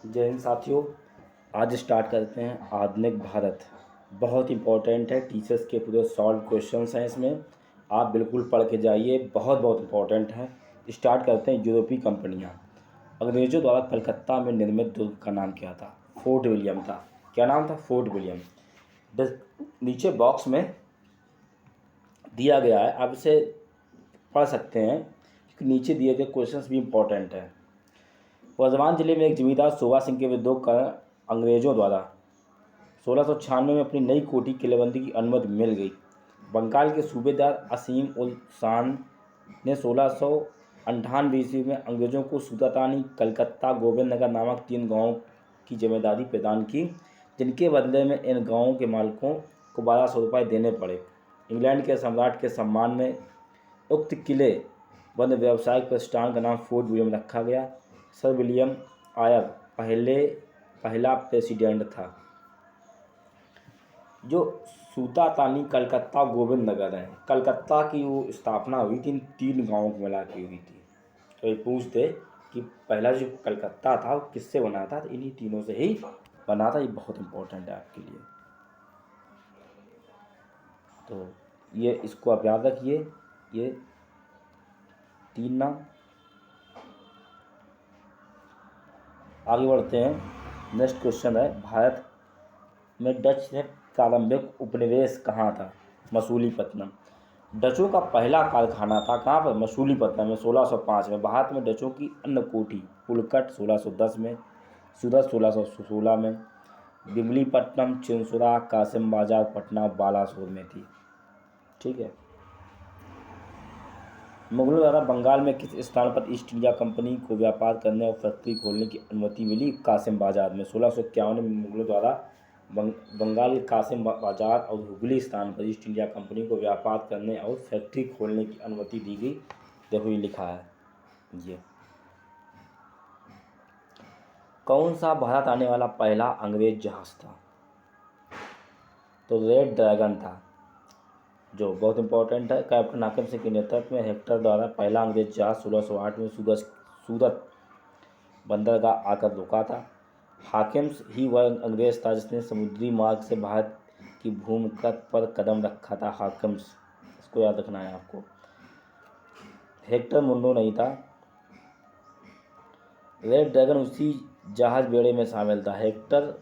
जय हिंद साथियों। आज स्टार्ट करते हैं आधुनिक भारत। बहुत इंपॉर्टेंट है, टीचर्स के पूरे सॉल्व क्वेश्चंस हैं इसमें। आप बिल्कुल पढ़ के जाइए, बहुत बहुत इंपॉर्टेंट है। स्टार्ट करते हैं। यूरोपीय कंपनियां। अंग्रेजों द्वारा कलकत्ता में निर्मित दुर्ग का नाम क्या था? फोर्ट विलियम था। क्या नाम था? Fort William. नीचे बॉक्स में दिया गया है, आप इसे पढ़ सकते हैं क्योंकि नीचे दिए गए क्वेश्चंस भी इंपॉर्टेंट है। वर्धमान जिले में एक जमींदार सोवा सिंह के विद्रोह का अंग्रेजों द्वारा 1696 में अपनी नई कोठी किलेबंदी की अनुमति मिल गई। बंगाल के सूबेदार असीम उल शान ने 1698 ईस्वी में अंग्रेजों को सूतातानी, कलकत्ता, गोविंद नगर नामक 3 गांवों की जिम्मेदारी प्रदान की, जिनके बदले में इन गांवों के मालिकों को 1200 रुपये देने पड़े। इंग्लैंड के सम्राट के सम्मान में उक्त किले बंद व्यावसायिक प्रतिष्ठान का नाम फोर्ट विलियम रखा गया। सर विलियम आयर पहला प्रेसिडेंट था। जो सूतातानी, कलकत्ता, गोविंद नगर है, कलकत्ता की वो स्थापना हुई थी इन 3 गांवों को मिला के हुई थी। तो ये पूछते कि पहला जो कलकत्ता था वो किससे बना था, तो इन्हीं तीनों से ही बना था। ये बहुत इंपॉर्टेंट है आपके लिए, तो ये इसको आप याद रखिए। ये 3 नाम। आगे बढ़ते हैं। नेक्स्ट क्वेश्चन है, भारत में डच से प्रारंभिक उपनिवेश कहाँ था? मसूलीपट्टनम। डचों का पहला कारखाना था कहाँ पर? मसूलीपट्टनम में 1605 में। भारत में डचों की अन्नकोठी पुलकट 1610 में, सूरत 1616 में, बिमलीपट्टनम, चिंसुरा, कासिम बाजार, पटना, बालासोर में थी। ठीक है। मुगलों द्वारा बंगाल में किस स्थान पर ईस्ट इंडिया कंपनी को व्यापार करने और फैक्ट्री खोलने की अनुमति मिली? कासिम बाजार में। 1651 में मुगलों द्वारा बंगाल के कासिम बाजार और हुगली स्थान पर ईस्ट इंडिया कंपनी को व्यापार करने और फैक्ट्री खोलने की अनुमति दी गई। देखो ये लिखा है। ये कौन सा भारत आने वाला पहला अंग्रेज जहाज था? तो रेड ड्रैगन था, जो बहुत इंपॉर्टेंट है। कैप्टन हाकिम सिंह के नेतृत्व में हेक्टर द्वारा पहला अंग्रेज जहाज 1608 में सूरत बंदरगाह आकर रुका था। हाकिम्स ही वह अंग्रेज था जिसने समुद्री मार्ग से भारत की भूमिगत पर कदम रखा था। हाकिम्स, इसको याद रखना है आपको। हेक्टर मुंडो नहीं था। रेड ड्रैगन उसी जहाज बेड़े में शामिल था। हेक्टर,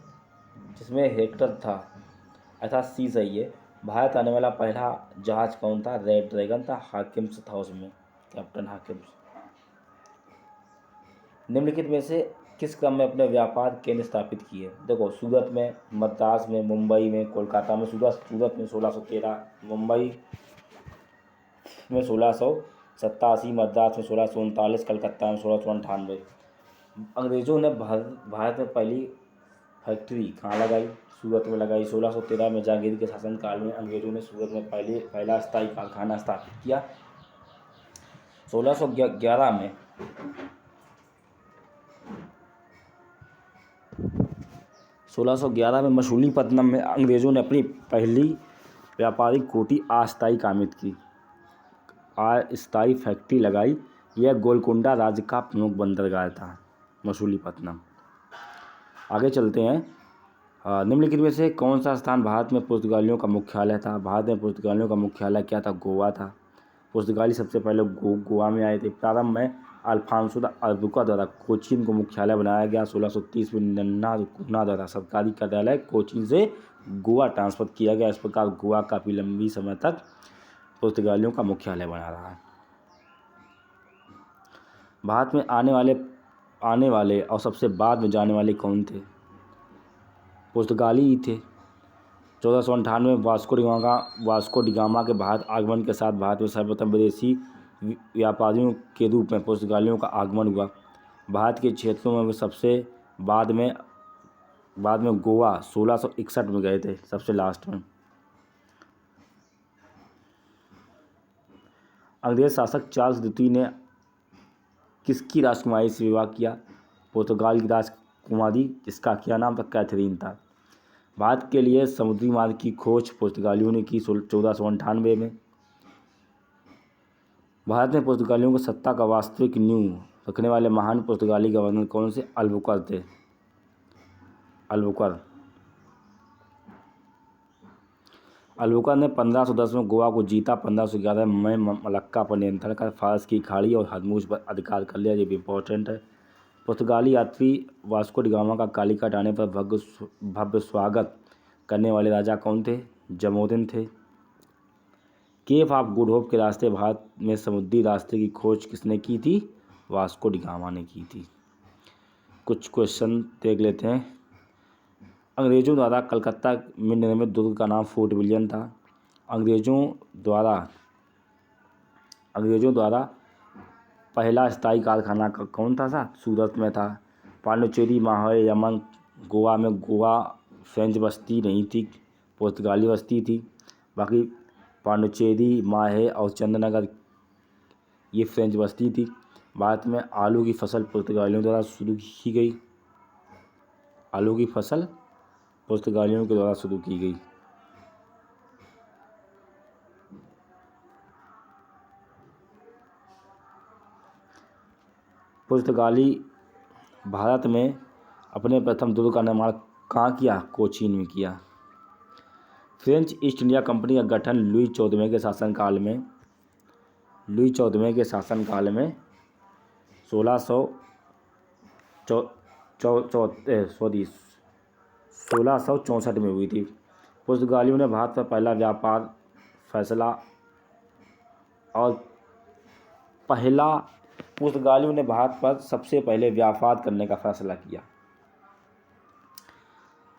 जिसमें हेक्टर था, अर्थात सी सही है। भारत आने वाला पहला जहाज कौन था? रेड ड्रैगन था। हाकिम्स था उसमें, कैप्टन हाकिम्स। निम्नलिखित में से किस क्रम में अपने व्यापार केंद्र स्थापित किए? देखो, सूरत में, मद्रास में, मुंबई में, कोलकाता में। सूरत में 1613, मुंबई में 1687, मद्रास में 1639, कलकत्ता में 1698। अंग्रेज़ों ने भारत में पहली फैक्ट्री कहाँ लगाई? सूरत में लगाई। 1613 में जहांगीर के शासनकाल में अंग्रेज़ों ने सूरत में पहला स्थायी कारखाना स्थापित किया। 1611 में मसूलीपट्टनम में अंग्रेज़ों ने अपनी पहली व्यापारिक कोठी अस्थायी फैक्ट्री लगाई। यह गोलकोंडा राज्य का प्रमुख बंदरगाह था, मसूलीपट्टनम। आगे चलते हैं। निम्नलिखित में से कौन सा स्थान भारत में पुर्तगालियों का मुख्यालय था? भारत में पुर्तगालियों का मुख्यालय क्या था? गोवा था। पुर्तगाली सबसे पहले गोवा में आए थे। प्रारंभ में अल्फांसो द अल्बुका द्वारा कोचीन को मुख्यालय बनाया गया। 1630 में नन्ना कुन्ना द्वारा सरकारी कार्यालय कोचीन से गोवा ट्रांसफर किया गया। इस प्रकार गोवा काफ़ी लंबी समय तक पुर्तगालियों का मुख्यालय बना रहा है। भारत में आने वाले और सबसे बाद में जाने वाले कौन थे? पुर्तगाली ही थे। 1498 में वास्को डिगामा के भारत आगमन के साथ भारत में सर्वप्रथम विदेशी व्यापारियों के रूप में पुर्तगालियों का आगमन हुआ। भारत के क्षेत्रों में वे सबसे बाद में गोवा 1661 में गए थे, सबसे लास्ट में। अंग्रेज शासक चार्ल्स द्वितीय ने किसकी राजकुमारी से विवाह किया? पुर्तगाल की राजकुमारी, जिसका क्या नाम था? कैथरीन था। भारत के लिए समुद्री मार्ग की खोज पुर्तगालियों ने की 1498 में। भारत में पुर्तगालियों की सत्ता का वास्तविक नींव रखने वाले महान पुर्तगाली गवर्नर कौन से? अल्बुकर्क थे। अलबुकर ने 1510 में गोवा को जीता। 1511 में मलक्का पर नियंत्रण कर फारस की खाड़ी और हरमुज पर अधिकार कर लिया। ये भी इम्पोर्टेंट है। पुर्तगाली यात्री वास्को डी गामा का कालीकट आने पर भव्य स्वागत करने वाले राजा कौन थे? जमोरिन थे। केप ऑफ गुड होप के रास्ते भारत में समुद्री रास्ते की खोज किसने की थी? वास्को डी गामा ने की थी। कुछ क्वेश्चन देख लेते हैं। अंग्रेजों द्वारा कलकत्ता में निर्मित दुर्ग का नाम फोर्ट विलियम था। अंग्रेजों द्वारा पहला स्थायी कारखाना कौन था? सूरत में था। पांडिचेरी, माहे, यमन, गोवा में गोवा फ्रेंच बस्ती नहीं थी, पुर्तगाली बस्ती थी। बाकी पांडिचेरी, माहे और चंद्रनगर ये फ्रेंच बस्ती थी। भारत में आलू की फसल पुर्तगालियों द्वारा शुरू की गई। आलू की फसल पुर्तगालियों के द्वारा शुरू की गई। पुर्तगाली भारत में अपने प्रथम दुर्ग का निर्माण कहाँ किया? कोचीन में किया। फ्रेंच ईस्ट इंडिया कंपनी का गठन लुई चौदहवें के शासनकाल में 1664 में हुई थी। पुर्तगालियों ने भारत पर पहला व्यापार फैसला पुर्तगालियों ने भारत पर सबसे पहले व्यापार करने का फैसला किया।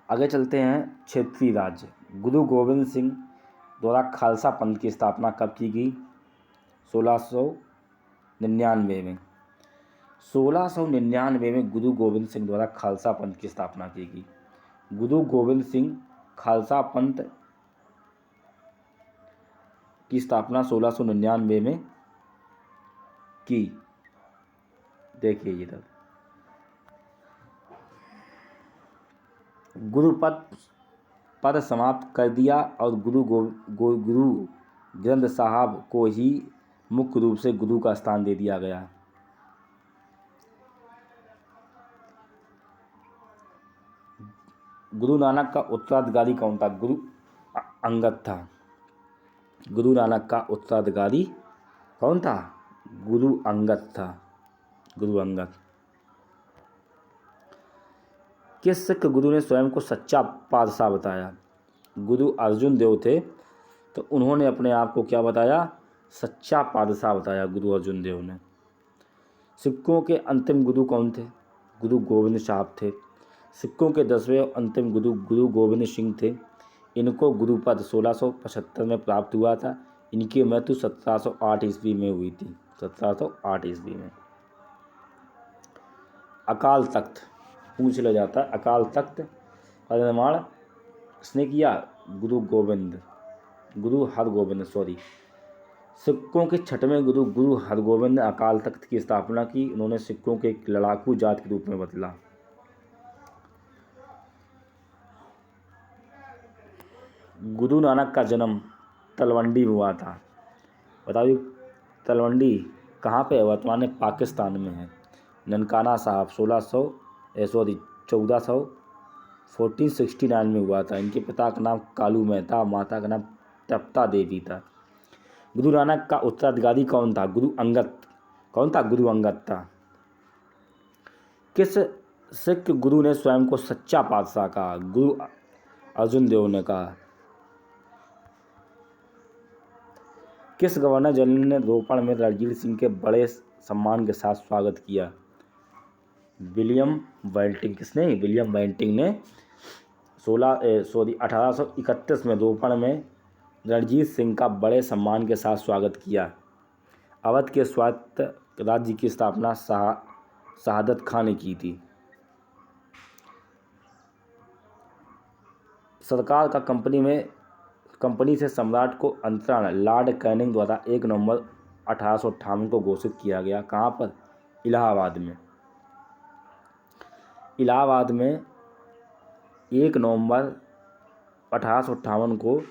आगे चलते हैं। क्षेत्रीय राज्य। गुरु गोविंद सिंह द्वारा खालसा पंथ की स्थापना कब की गई? 1699 में। 1699 में गुरु गोविंद सिंह द्वारा खालसा पंथ की स्थापना की गई। गुरु गोविंद सिंह खालसा पंथ की स्थापना 1699 में की। देखिए इधर गुरु पद समाप्त कर दिया और गुरु ग्रंथ साहब को ही मुख्य रूप से गुरु का स्थान दे दिया गया। गुरु नानक का उत्तराधिकारी कौन था? गुरु अंगद था। गुरु नानक का उत्तराधिकारी कौन था? गुरु अंगद था। गुरु अंगद। किस सिख गुरु ने स्वयं को सच्चा पातशाह बताया? गुरु अर्जुन देव थे, तो उन्होंने अपने आप को क्या बताया? सच्चा पातशाह बताया गुरु अर्जुन देव ने। सिखों के अंतिम गुरु कौन थे? गुरु गोविंद साहब थे। सिखों के 10वें और अंतिम गुरु गुरु गोविंद सिंह थे। इनको गुरुपद 1675 में प्राप्त हुआ था। इनकी मृत्यु 1708 ईस्वी में हुई थी। 1708 ईस्वी में। अकाल तख्त पूछ लिया जाता है। अकाल तख्त का निर्माण किसने किया? गुरु हरगोबिंद सिखों के 6वें गुरु गुरु हरगोबिंद ने अकाल तख्त की स्थापना की। उन्होंने सिखों के एक लड़ाकू जात के रूप में बदला। गुरु नानक का जन्म तलवंडी में हुआ था। बताइए तलवंडी कहाँ पे है? वर्तमान में पाकिस्तान में है। ननकाना साहब 1469 में हुआ था। इनके पिता का नाम कालू मेहता, माता का नाम तप्ता देवी था। गुरु नानक का उत्तराधिकारी कौन था? गुरु अंगद। कौन था? गुरु अंगद था। किस सिख गुरु ने स्वयं को सच्चा पातशाह कहा? गुरु अर्जुन देव ने कहा। किस गवर्नर जनरल ने रोपड़ में रणजीत सिंह के बड़े सम्मान के साथ स्वागत किया? William Bentinck. किसने? विलियम बेंटिंक ने 1831 में रोपड़ में रणजीत सिंह का बड़े सम्मान के साथ स्वागत किया। अवध के स्वायत्त राज्य की स्थापना शहादत खां ने की थी। सरकार का कंपनी से सम्राट को अंतरण लॉर्ड कैनिंग द्वारा 1 नवंबर 1858 को घोषित किया गया। कहाँ पर? इलाहाबाद में। इलाहाबाद में 1 नवंबर 1858 को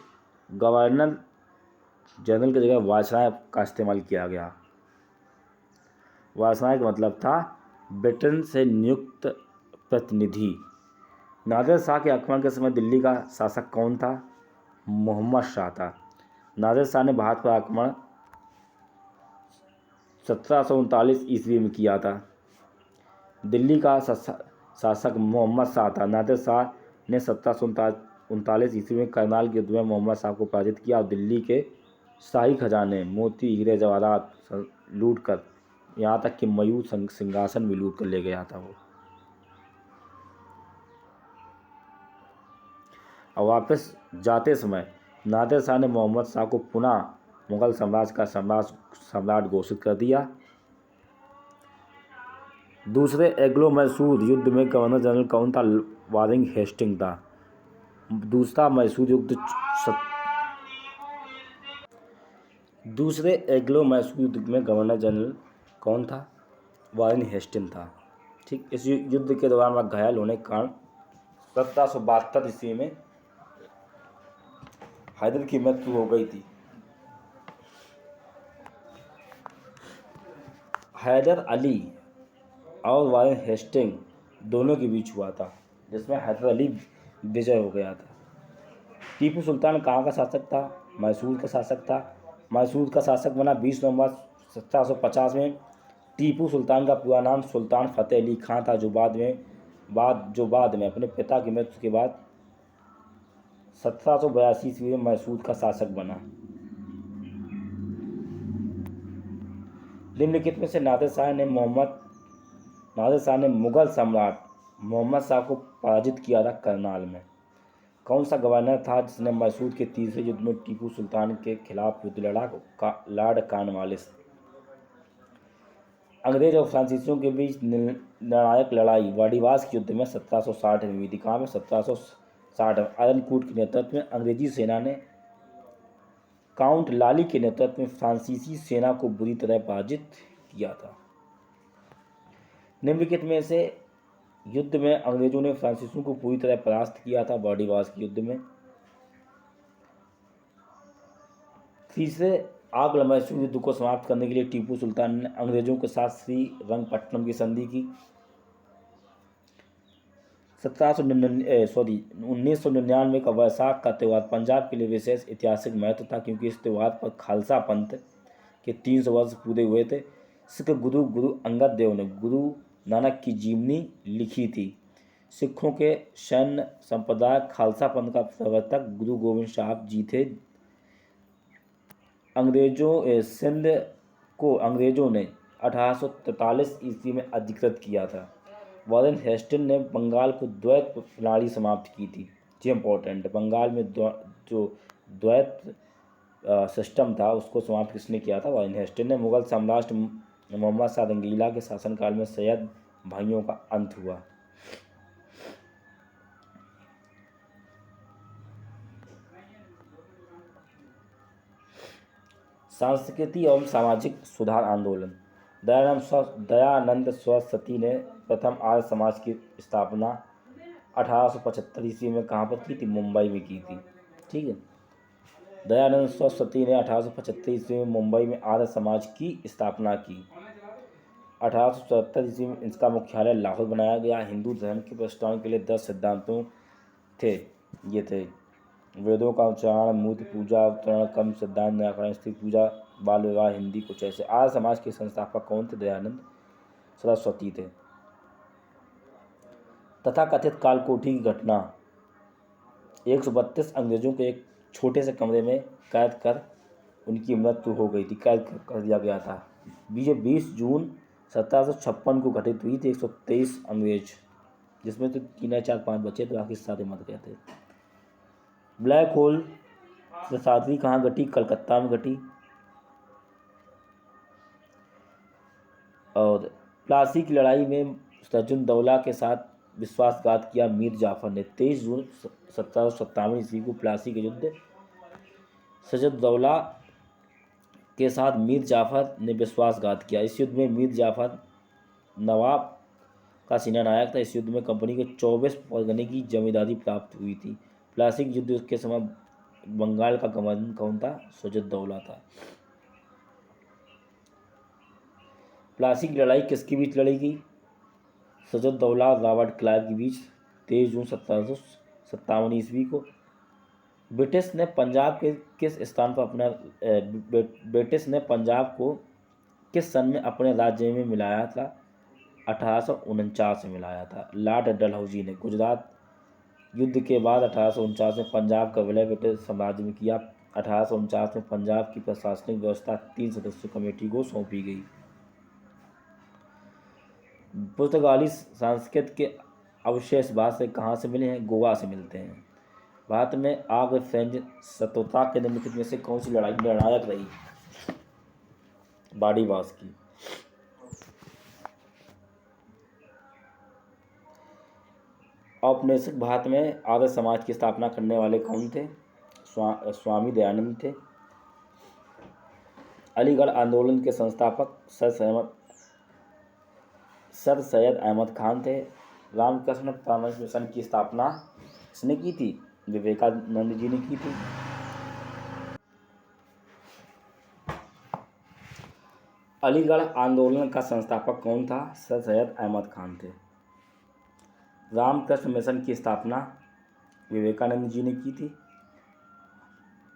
गवर्नर जनरल की जगह वायसराय का इस्तेमाल किया गया। वायसराय का मतलब था ब्रिटेन से नियुक्त प्रतिनिधि। नादिर शाह के आक्रमण के समय दिल्ली का शासक कौन था? मोहम्मद शाह था। नादिर शाह ने भारत पर आक्रमण 1739 ईस्वी में किया था। दिल्ली का शासक मोहम्मद शाह था। नादिर शाह ने 1739 ईस्वी में करनाल के युद्ध में मोहम्मद शाह को पराजित किया और दिल्ली के शाही खजाने मोती हीरे जवाहरात लूट कर, यहाँ तक कि मयूर सिंहासन भी लूट कर ले गया था वो। और वापस जाते समय नादिर शाह ने मोहम्मद शाह को पुनः मुगल साम्राज्य का सम्राट घोषित कर दिया। दूसरे एंग्लो मैसूर युद्ध में गवर्नर जनरल कौन था? वारिंग हेस्टिंग था। दूसरे एंग्लो मैसूर युद्ध में गवर्नर जनरल कौन था? वारिंग हेस्टिंग था। ठीक, इस युद्ध के दौरान वह घायल होने के कारण 1772 ईस्वी में हैदर की मृत्यु हो गई थी। हैदर अली और वारेन हेस्टिंग दोनों के बीच हुआ था, जिसमें हैदर अली विजय हो गया था। टीपू सुल्तान कहाँ का शासक था? मैसूर का शासक था। मैसूर का शासक बना 20 नवंबर 1750 में। टीपू सुल्तान का पूरा नाम सुल्तान फतेह अली खां था, जो बाद में अपने पिता की मृत्यु के बाद 1782 ईस्वी में मैसूर का शासक बना। निम्नलिखित में से नादिर शाह ने मुगल सम्राट मोहम्मद शाह को पराजित किया था करनाल में। कौन सा गवर्नर था जिसने मैसूर के तीसरे युद्ध में टीपू सुल्तान के खिलाफ युद्ध लड़ा? Lord Cornwallis. अंग्रेज और फ्रांसीसियों के बीच निर्णायक लड़ाई वाडीवास के युद्ध में 1760 में हुई थी। कहाँ में? 1760 में। आयरनकोट के नेतृत्व में अंग्रेजी सेना ने काउंट लाली के नेतृत्व में फ्रांसीसी सेना को बुरी तरह पराजित किया था। निम्नलिखित में से युद्ध में अंग्रेजों ने फ्रांसीसियों को पूरी तरह परास्त किया था वाडीवास के युद्ध में। तीसरे आंग्ल मैसूर युद्ध को समाप्त करने के लिए टीपू सुल्तान ने अंग्रेजों के साथ श्रीरंगपट्टनम की संधि की। 1999 का वैसाख का त्यौहार पंजाब के लिए विशेष ऐतिहासिक महत्व था, क्योंकि इस त्यौहार पर खालसा पंथ के 300 वर्ष पूरे हुए थे। सिख गुरु अंगद देव ने गुरु नानक की जीवनी लिखी थी। सिखों के सैन्य संप्रदाय खालसा पंथ का प्रवर्तक गुरु गोविंद साहब जी थे। सिंध को अंग्रेजों ने 1843 ईस्वी में अधिकृत किया था। वारेन हेस्टिंग ने बंगाल को द्वैत प्रणाली समाप्त की थी। ये इम्पोर्टेंट है, बंगाल में जो द्वैत सिस्टम था उसको समाप्त किसने किया था? वारेन हेस्टिंग ने। मुगल सम्राट मोहम्मद शाह रंगीला के शासनकाल में सैयद भाइयों का अंत हुआ। सांस्कृतिक एवं सामाजिक सुधार आंदोलन। दयानंद सरस्वती ने प्रथम आर्य समाज की स्थापना 1875 ईस्वी में कहाँ पर की थी? मुंबई में की थी। ठीक है, दयानंद सरस्वती ने 1875 ईस्वी में मुंबई में आर्य समाज की स्थापना की। 1877 ईस्वी में इसका मुख्यालय लाहौर बनाया गया। हिंदू धर्म के प्रस्तावन के लिए 10 सिद्धांतों थे। ये थे वेदों का उच्चारण, मूर्ति पूजा, अवतरण, कर्म सिद्धांत, निराकरण, स्त्री पूजा, बाल विवाह, हिंदी कुछ ऐसे। आर्य समाज के संस्थापक कौन थे? दयानंद सरस्वती थे। तथाकथित कालकोठी की घटना 132 अंग्रेजों को एक छोटे से कमरे में कैद कर उनकी मृत्यु हो गई थी, कैद कर दिया गया था। 20 जून 1756 को घटित हुई थी। 123 अंग्रेज, जिसमें तो 3 4 5 बचे थे, बाकी सारे मर गए थे। ब्लैक होल प्रसादी कहाँ घटी? कलकत्ता में घटी। और प्लासी की लड़ाई में सज्जनदौला के साथ विश्वासघात किया मीर जाफर ने। 23 जून 1757 ईस्वी को प्लासी के युद्ध सज्जनदौला के साथ मीर जाफर ने विश्वासघात किया। इस युद्ध में मीर जाफर नवाब का सेनानायक था। इस युद्ध में कंपनी को 24 परगने की जमींदारी प्राप्त हुई थी। प्लासी के युद्ध के समय बंगाल का गवर्नर कौन था? सज्जनदौला था। प्लासी की लड़ाई किसके बीच लड़ी गई? सज्जनदौला और रॉबर्ट क्लाइव के बीच 23 जून 1757 ईस्वी को। ब्रिटिश ने पंजाब के किस स्थान पर अपना ब्रिटिश ने पंजाब को किस सन में अपने राज्य में मिलाया था? 1849 में मिलाया था। लॉर्ड डलहौजी ने गुजरात युद्ध के बाद 1849 में पंजाब का विलय ब्रिटिश साम्राज्य में किया। 1849 में पंजाब की प्रशासनिक व्यवस्था 3 सदस्यीय कमेटी को सौंपी गई। पुर्तगाली संस्कृत के अवशेष भारत से कहाँ से मिले हैं? गोवा से मिलते हैं। भारत में आर्य सैन्य शत्रुता के निम्नलिखित में से कौन सी लड़ाई निर्णायक रही? बाड़ीवास की। औपनिवेशिक भारत में आर्य समाज की स्थापना करने वाले कौन थे? स्वामी दयानंद थे। अलीगढ़ आंदोलन के संस्थापक सर सैयद अहमद खान थे। रामकृष्ण परमहंस मिशन की स्थापना किसने की थी? विवेकानंद जी ने की थी। अलीगढ़ आंदोलन का संस्थापक कौन था? सर सैयद अहमद खान थे। रामकृष्ण मिशन की स्थापना विवेकानंद जी ने की थी।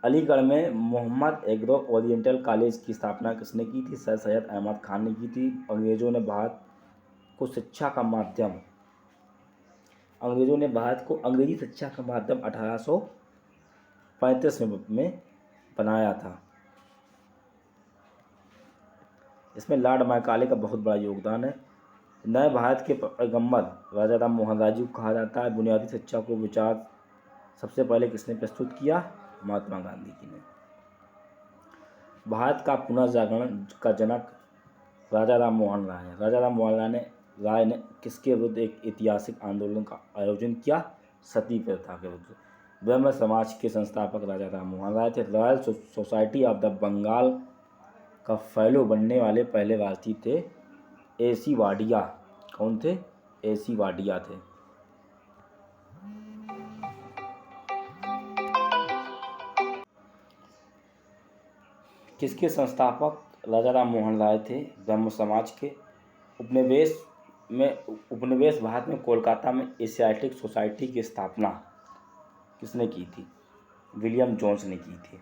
अलीगढ़ में मोहम्मद एग्रो ओरिएंटल कॉलेज की स्थापना किसने की थी? सर सैयद अहमद खान ने की थी। अंग्रेजों ने भारत को अंग्रेजी शिक्षा का माध्यम 1835 में बनाया था। इसमें लॉर्ड मैकाले का बहुत बड़ा योगदान है। नए भारत के पैगंबर राजा राम मोहन राय जी को कहा जाता है। बुनियादी शिक्षा को विचार सबसे पहले किसने प्रस्तुत किया? महात्मा गांधी जी ने। भारत का पुनर्जागरण का जनक राजा राम मोहन राय है। राजा राम मोहन राय ने किसके विरुद्ध एक ऐतिहासिक आंदोलन का आयोजन किया? सती प्रथा के विरुद्ध। ब्रह्म समाज के संस्थापक राजा राम मोहन राय थे। Royal Society of the Bengal का फेलो बनने वाले पहले भारतीय थे AC वाडिया। कौन थे? AC वाडिया थे। किसके संस्थापक राजा राम मोहन राय थे? ब्रह्म समाज के। उपनिवेश भारत में कोलकाता में एशियाटिक सोसाइटी की स्थापना किसने की थी? विलियम जोन्स ने की थी।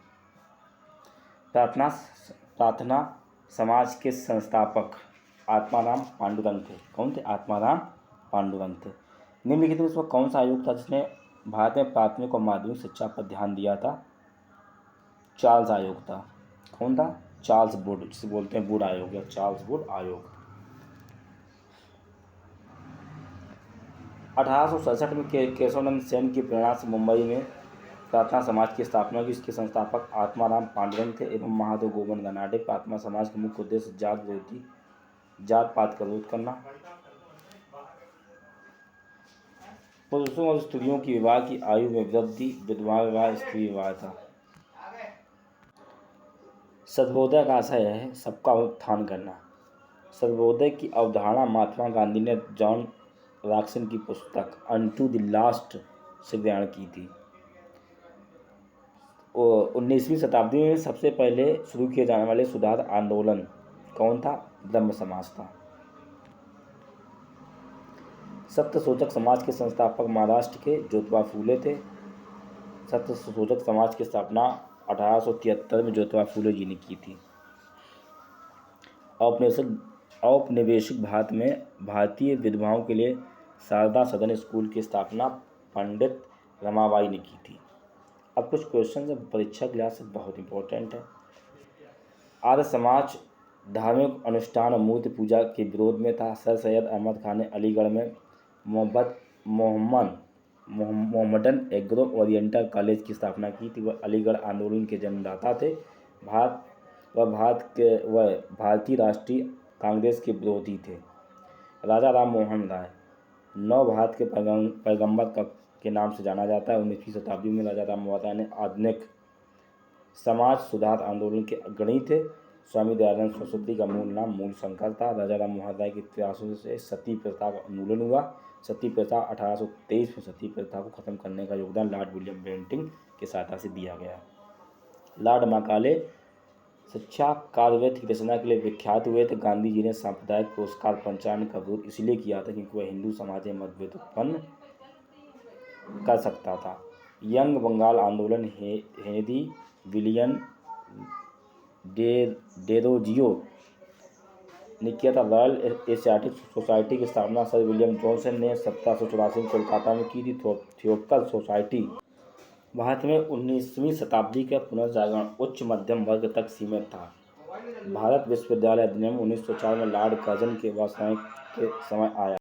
प्रार्थना समाज के संस्थापक आत्माराम पांडुरंग थे। कौन थे? आत्माराम पांडुरंग थे। निम्नलिखित में उसमें कौन सा आयोग था जिसने भारत में प्राथमिक और माध्यमिक शिक्षा पर ध्यान दिया था? चार्ल्स आयोग था। कौन था? चार्ल्स वुड, जिसे बोलते हैं वुड आयोग या चार्ल्स वुड आयोग। 1867 में केशवानंद सेन की प्रेरणा से मुंबई में प्रार्थना समाज की स्थापना की। इसके संस्थापक आत्माराम पांडुरंग थे एवं महादेव गोविंद गनाडे। प्रार्थना समाज का मुख्य उद्देश्य जात पात का विरोध करना। पुरुषों और स्त्रियों की विवाह की आयु में वृद्धि, विधवा विवाह, स्त्री विवाह था। सर्वोदय का आशय है सबका उत्थान करना। सर्वोदय की अवधारणा महात्मा गांधी ने जॉन रॉकसन की पुस्तक अनटू द लास्ट से ग्रहण की थी। 19वीं शताब्दी में सबसे पहले शुरू किए जाने वाले सुधार आंदोलन कौन था? ब्रह्म समाज था। सत्यशोधक समाज के संस्थापक महाराष्ट्र के ज्योतिबा फूले थे। सत्यशोधक समाज की स्थापना 1873 में ज्योतिबा फूले जी ने की थी। औपनिवेशिक भारत में भारतीय विधवाओं के लिए शारदा सदन स्कूल की स्थापना पंडित रमाबाई ने की थी। अब कुछ क्वेश्चन परीक्षा के लिहाज से बहुत इंपॉर्टेंट है। आर्य समाज धार्मिक अनुष्ठान और मूर्ति पूजा के विरोध में था। सर सैयद अहमद खान ने अलीगढ़ में मोहम्मदन एग्रो ओरिएंटल कॉलेज की स्थापना की थी। वह अलीगढ़ आंदोलन के जन्मदाता थे। भारतीय राष्ट्रीय कांग्रेस के विरोधी थे। राजा राम मोहन राय नव भारत के पैगंबर के नाम से जाना जाता है। 19वीं शताब्दी में राजा राम मोहन राय ने आधुनिक समाज सुधार आंदोलन के अग्रणी थे। स्वामी दयानंद सरस्वती का मूल नाम मूलशंकर था। राजा राम मोहन राय के प्रयासों से सती प्रथा का उन्मूलन हुआ। सती प्रथा 1823 में सती प्रथा को खत्म करने का योगदान लॉर्ड विलियम बेंटिंक की सहायता से दिया गया। लॉर्ड मैकाले शिक्षा कार्यवेद की रचना के लिए विख्यात हुए थे। गांधी जी ने सांप्रदायिक पुरस्कार पंचायन का विरोध इसलिए किया था क्योंकि वह हिंदू समाज में मतभेद उत्पन्न कर सकता था। यंग बंगाल आंदोलन हेनरी विलियम डेरोजियो ने किया था। रॉयल एशियाटिक सोसाइटी की स्थापना सर विलियम जॉनसन ने 1784 में कोलकाता में की थी। थियोसॉफिकल सोसाइटी भारत में 19वीं शताब्दी का पुनर्जागरण उच्च मध्यम वर्ग तक सीमित था। भारत विश्वविद्यालय अधिनियम 1904 में लॉर्ड कर्जन के वासनाएं के समय आया।